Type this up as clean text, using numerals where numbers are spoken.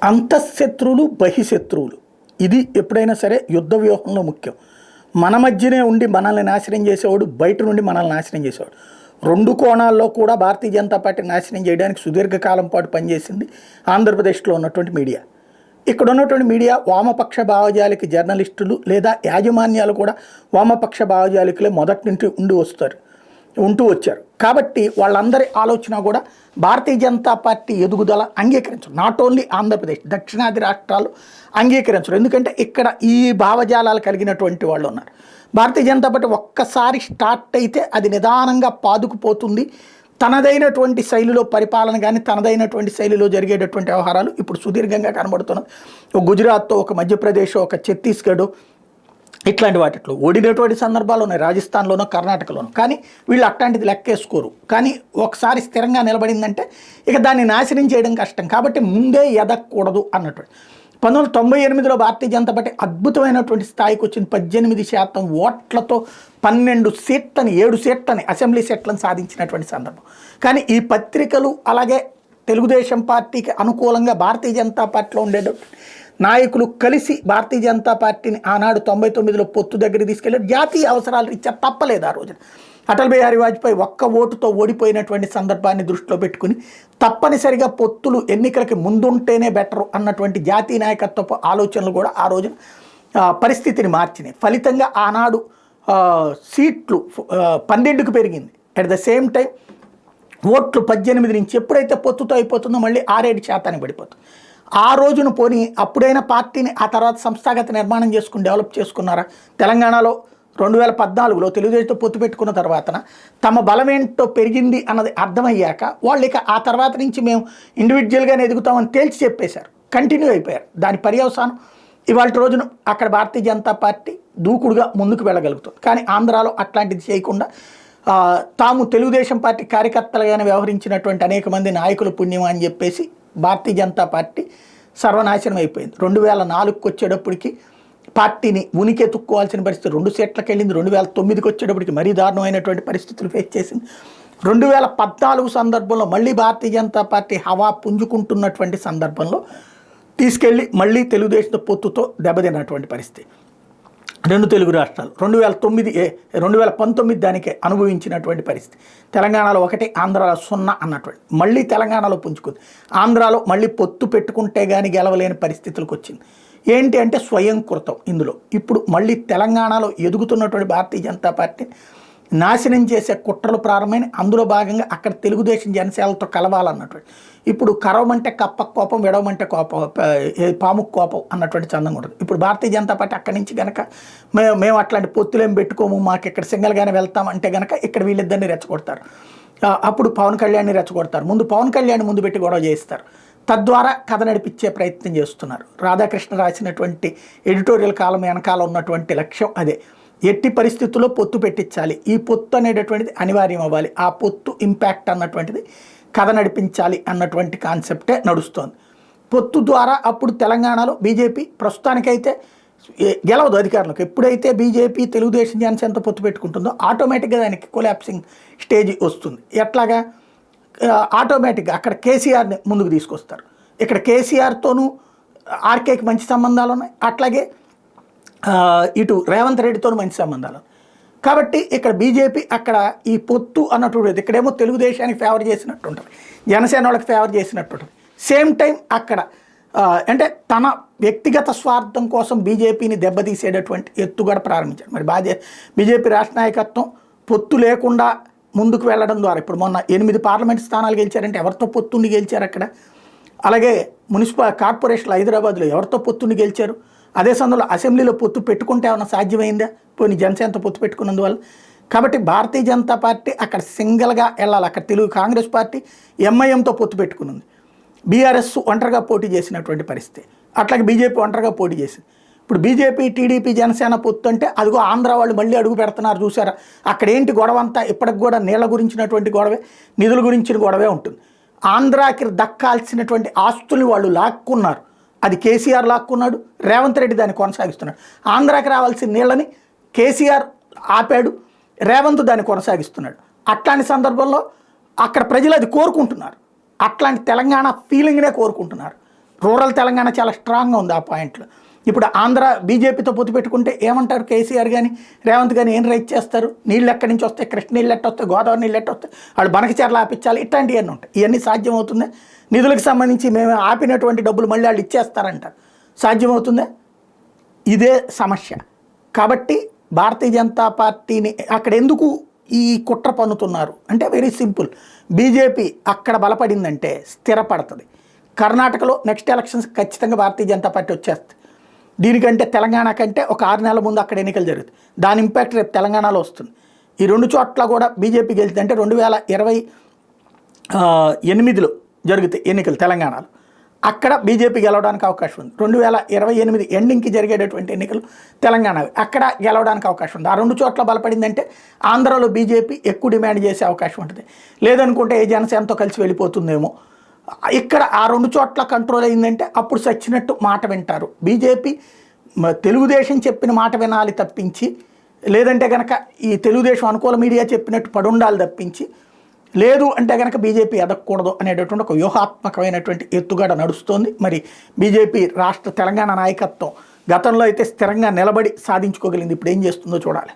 అంతఃశత్రువులు బహిశత్రువులు ఇది ఎప్పుడైనా సరే యుద్ధ వ్యూహంలో ముఖ్యం. మన మధ్యనే ఉండి మనల్ని నాశనం చేసేవాడు, బయట నుండి మనల్ని నాశనం చేసేవాడు. రెండు కోణాల్లో కూడా భారతీయ జనతా పార్టీ నాశనం చేయడానికి సుదీర్ఘకాలం పాటు పనిచేసింది ఆంధ్రప్రదేశ్లో ఉన్నటువంటి మీడియా. ఇక్కడ ఉన్నటువంటి మీడియా వామపక్ష భావజాలిక జర్నలిస్టులు లేదా యాజమాన్యాలు కూడా వామపక్ష భావజాలికలే మొదటి నుంచి ఉంటూ వచ్చారు. కాబట్టి వాళ్ళందరి ఆలోచన కూడా భారతీయ జనతా పార్టీ ఎదుగుదల అంగీకరించరు. నాట్ ఓన్లీ ఆంధ్రప్రదేశ్, దక్షిణాది రాష్ట్రాలు అంగీకరించరు. ఎందుకంటే ఇక్కడ ఈ భావజాలాలు కలిగినటువంటి వాళ్ళు ఉన్నారు. భారతీయ జనతా పార్టీ ఒక్కసారి స్టార్ట్ అయితే అది నిదానంగా పాదుకుపోతుంది. తనదైనటువంటి శైలిలో పరిపాలన కానీ తనదైనటువంటి శైలిలో జరిగేటటువంటి వ్యవహారాలు ఇప్పుడు సుదీర్ఘంగా కనబడుతున్నాయి. ఒక గుజరాత్తో, ఒక మధ్యప్రదేశ్, ఒక ఛత్తీస్గఢ్ ఇట్లాంటి వాటిలో ఓడినటువంటి సందర్భాలు ఉన్నాయి, రాజస్థాన్లోనో కర్ణాటకలోనో. కానీ వీళ్ళు అట్లాంటిది లెక్కేసుకోరు. కానీ ఒకసారి స్థిరంగా నిలబడిందంటే ఇక దాన్ని నాశనం చేయడం కష్టం. కాబట్టి ముందే ఎదగకూడదు అన్నటువంటి 1998లో భారతీయ జనతా పార్టీ అద్భుతమైనటువంటి స్థాయికి వచ్చింది. 18% ఓట్లతో 12 సీట్లని 7 సీట్లని అసెంబ్లీ సీట్లను సాధించినటువంటి సందర్భం. కానీ ఈ పత్రికలు అలాగే తెలుగుదేశం పార్టీకి అనుకూలంగా భారతీయ జనతా పార్టీలో ఉండేటటువంటి నాయకులు కలిసి భారతీయ జనతా పార్టీని ఆనాడు 99లో పొత్తు దగ్గరికి తీసుకెళ్ళారు. జాతీయ అవసరాలు రీత్యా తప్పలేదు. ఆ రోజున అటల్ బిహారీ వాజ్పేయి ఒక్క ఓటుతో ఓడిపోయినటువంటి సందర్భాన్ని దృష్టిలో పెట్టుకుని తప్పనిసరిగా పొత్తులు ఎన్నికలకి ముందుంటేనే బెటరు అన్నటువంటి జాతీయ నాయకత్వపు ఆలోచనలు కూడా ఆ రోజున పరిస్థితిని మార్చినాయి. ఫలితంగా ఆనాడు సీట్లు 12కు పెరిగింది. అట్ ద సేమ్ టైం ఓట్లు 18 నుంచి ఎప్పుడైతే పొత్తుతో అయిపోతుందో మళ్ళీ 6-7% పడిపోతుంది. ఆ రోజున పోనీ అప్పుడైనా పార్టీని ఆ తర్వాత సంస్థాగత నిర్మాణం చేసుకుని డెవలప్ చేసుకున్నారా? తెలంగాణలో 2014లో తెలుగుదేశంతో పొత్తు పెట్టుకున్న తర్వాత తమ బలమేంటో పెరిగింది అన్నది అర్థమయ్యాక వాళ్ళు ఇక ఆ తర్వాత నుంచి మేము ఇండివిజువల్గానే ఎదుగుతామని తేల్చి చెప్పేశారు. కంటిన్యూ అయిపోయారు. దాని పర్యవసానం ఇవాళ రోజున అక్కడ భారతీయ జనతా పార్టీ దూకుడుగా ముందుకు వెళ్ళగలుగుతుంది. కానీ ఆంధ్రాలో అట్లాంటిది చేయకుండా తాము తెలుగుదేశం పార్టీ కార్యకర్తలుగానే వ్యవహరించినటువంటి అనేక మంది నాయకుల పుణ్యం అని చెప్పేసి భారతీయ జనతా పార్టీ సర్వనాశనం అయిపోయింది. 2004కు వచ్చేటప్పటికి పార్టీని ఉనికెత్తుక్కోవాల్సిన పరిస్థితి 2 సీట్లకు వెళ్ళింది. 2009కి వచ్చేటప్పటికి మరీ దారుణమైనటువంటి పరిస్థితులు ఫేస్ చేసింది. 2014 సందర్భంలో మళ్ళీ భారతీయ జనతా పార్టీ హవా పుంజుకుంటున్నటువంటి సందర్భంలో తీసుకెళ్ళి మళ్ళీ తెలుగుదేశం పొత్తుతో దెబ్బతిన్నటువంటి పరిస్థితి. 2 తెలుగు రాష్ట్రాలు 2019 దానికే అనుభవించినటువంటి పరిస్థితి. తెలంగాణలో 1, ఆంధ్రాలో 0 అన్నటువంటి మళ్ళీ తెలంగాణలో పుంజుకుంది. ఆంధ్రాలో మళ్ళీ పొత్తు పెట్టుకుంటే కానీ గెలవలేని పరిస్థితులకు వచ్చింది. ఏంటి అంటే స్వయం కృతం ఇందులో. ఇప్పుడు మళ్ళీ తెలంగాణలో ఎదుగుతున్నటువంటి భారతీయ జనతా పార్టీ నాశనం చేసే కుట్రలు ప్రారంభమైన అందులో భాగంగా అక్కడ తెలుగుదేశం జనసేనలతో కలవాలన్నటువంటి ఇప్పుడు కరవమంటే కప్ప కోపం, విడవమంటే కోపం, పాముకు కోపం అన్నటువంటి చందంగా ఉంటుంది. ఇప్పుడు భారతీయ జనతా పార్టీ అక్కడి నుంచి కనుక మేము అట్లాంటి పొత్తులేం పెట్టుకోము, మాకు ఇక్కడ సింగల్గానే వెళ్తామంటే కనుక ఇక్కడ వీళ్ళిద్దరిని రెచ్చగొడతారు. అప్పుడు పవన్ కళ్యాణ్ని రెచ్చగొడతారు. ముందు పవన్ కళ్యాణ్ ముందు పెట్టి గొడవ చేస్తారు. తద్వారా కథ నడిపించే ప్రయత్నం చేస్తున్నారు. రాధాకృష్ణ రాసినటువంటి ఎడిటోరియల్ కాలం వెనకాల ఉన్నటువంటి లక్ష్యం అదే. ఎట్టి పరిస్థితుల్లో పొత్తు పెట్టించాలి, ఈ పొత్తు అనేటటువంటిది అనివార్యం అవ్వాలి, ఆ పొత్తు ఇంపాక్ట్ అన్నటువంటిది కథ నడిపించాలి అన్నటువంటి కాన్సెప్టే నడుస్తోంది. పొత్తు ద్వారా అప్పుడు తెలంగాణలో బీజేపీ ప్రస్తుతానికైతే గెలవదు అధికారంలోకి. ఎప్పుడైతే బీజేపీ తెలుగుదేశం జనసేనతో పొత్తు పెట్టుకుంటుందో ఆటోమేటిక్గా దానికి కొలాప్సింగ్ స్టేజ్ వస్తుంది. ఎట్లాగా? ఆటోమేటిక్గా అక్కడ కేసీఆర్ని ముందుకు తీసుకొస్తారు. ఇక్కడ కేసీఆర్తోనూ ఆర్కేకి మంచి సంబంధాలు ఉన్నాయి, అట్లాగే ఇటు రేవంత్ రెడ్డితో మంచి సంబంధాలు. కాబట్టి ఇక్కడ బీజేపీ అక్కడ ఈ పొత్తు అన్నటువంటిది ఇక్కడేమో తెలుగుదేశానికి ఫేవర్ చేసినట్టు ఉంటుంది, జనసేన వాళ్ళకి ఫేవర్ చేసినట్టు ఉంటుంది. సేమ్ టైం అక్కడ అంటే తన వ్యక్తిగత స్వార్థం కోసం బీజేపీని దెబ్బతీసేటటువంటి ఎత్తుగడ ప్రారంభించారు. మరి బీజేపీ రాష్ట్ర నాయకత్వం పొత్తు లేకుండా ముందుకు వెళ్ళడం ద్వారా ఇప్పుడు మొన్న 8 పార్లమెంట్ స్థానాలు గెలిచారంటే ఎవరితో పొత్తుండి గెలిచారు అక్కడ? అలాగే కార్పొరేషన్లు హైదరాబాద్లో ఎవరితో పొత్తుండి గెలిచారు? అదే సమయంలో అసెంబ్లీలో పొత్తు పెట్టుకుంటే ఏమైనా సాధ్యమైందా? పోనీ జనసేనతో పొత్తు పెట్టుకున్నందువల్ల. కాబట్టి భారతీయ జనతా పార్టీ అక్కడ సింగిల్గా వెళ్ళాలి. అక్కడ తెలుగు కాంగ్రెస్ పార్టీ ఎంఐఎంతో పొత్తు పెట్టుకున్నది, బీఆర్ఎస్ ఒంటరిగా పోటీ చేసినటువంటి పరిస్థితి, అట్లాగే బీజేపీ ఒంటరిగా పోటీ చేసింది. ఇప్పుడు బీజేపీ, టీడీపీ, జనసేన పొత్తు అంటే అదిగో ఆంధ్ర వాళ్ళు మళ్ళీ అడుగు పెడుతున్నారు చూసారా? అక్కడ ఏంటి గొడవ అంతా? ఇప్పటికి కూడా నీళ్ల గురించినటువంటి గొడవే, నిధుల గురించిన గొడవే ఉంటుంది. ఆంధ్రాకి దక్కాల్సినటువంటి ఆస్తుల్ని వాళ్ళు లాక్కున్నారు. అది కేసీఆర్ లాక్కున్నాడు, రేవంత్ రెడ్డి దాన్ని కొనసాగిస్తున్నాడు. ఆంధ్రాకి రావాల్సిన నీళ్ళని కేసీఆర్ ఆపాడు, రేవంత్ దాన్ని కొనసాగిస్తున్నాడు. అట్లాంటి సందర్భంలో అక్కడ ప్రజలు అది కోరుకుంటున్నారు. అట్లాంటి తెలంగాణ ఫీలింగ్నే కోరుకుంటున్నారు. రూరల్ తెలంగాణ చాలా స్ట్రాంగ్గా ఉంది ఆ పాయింట్లో. ఇప్పుడు ఆంధ్ర బీజేపీతో పొత్తు పెట్టుకుంటే ఏమంటారు కేసీఆర్ కానీ రేవంత్ కానీ ఏం రైట్ చేస్తారు? నీళ్ళు ఎక్కడి నుంచి వస్తాయి, కృష్ణ నీళ్ళు ఎట్ట వస్తాయి, గోదావరి నీళ్ళు ఎట్ట వస్తాయి, వాళ్ళు బనకచర్ల ఆపించాలి, ఇట్లాంటివన్నీ ఉంటాయి. ఇవన్నీ సాధ్యమవుతుందా? నిధులకు సంబంధించి మేము ఆపినటువంటి డబ్బులు మళ్ళీ వాళ్ళు ఇచ్చేస్తారంటారు, సాధ్యమవుతుందా? ఇదే సమస్య. కాబట్టి భారతీయ జనతా పార్టీని అక్కడ ఎందుకు ఈ కుట్ర పన్నుతున్నారు అంటే వెరీ సింపుల్. బీజేపీ అక్కడ బలపడిందంటే స్థిరపడుతుంది. కర్ణాటకలో నెక్స్ట్ ఎలక్షన్స్ ఖచ్చితంగా భారతీయ జనతా పార్టీ వచ్చేస్తుంది. దీనికంటే తెలంగాణ కంటే ఒక 6 నెలల ముందు అక్కడ ఎన్నికలు జరుగుతాయి. దాని ఇంపాక్ట్ రేపు తెలంగాణలో వస్తుంది. ఈ 2 చోట్ల కూడా బీజేపీ గెలిచింది అంటే 2028లో జరుగుతాయి ఎన్నికలు తెలంగాణలో. అక్కడ బీజేపీ గెలవడానికి అవకాశం ఉంది. 2028 ఎండింగ్కి జరిగేటటువంటి ఎన్నికలు తెలంగాణ, అక్కడ గెలవడానికి అవకాశం ఉంది. ఆ 2 చోట్ల బలపడిందంటే ఆంధ్రలో బీజేపీ ఎక్కువ డిమాండ్ చేసే అవకాశం ఉంటుంది. లేదనుకుంటే ఏ జనసేనతో కలిసి వెళ్ళిపోతుందేమో. ఇక్కడ ఆ 2 చోట్ల కంట్రోల్ అయిందంటే అప్పుడు సచ్చినట్టు మాట వింటారు. బీజేపీ తెలుగుదేశం చెప్పిన మాట వినాలి తప్పించి, లేదంటే కనుక ఈ తెలుగుదేశం అనుకూల మీడియా చెప్పినట్టు పడుండాలి తప్పించి, లేదు అంటే కనుక బీజేపీ ఎదగకూడదు అనేటటువంటి ఒక వ్యూహాత్మకమైనటువంటి ఎత్తుగడ నడుస్తోంది. మరి బీజేపీ రాష్ట్ర తెలంగాణ నాయకత్వం గతంలో అయితే స్థిరంగా నిలబడి సాధించుకోగలిగింది, ఇప్పుడు ఏం చేస్తుందో చూడాలి.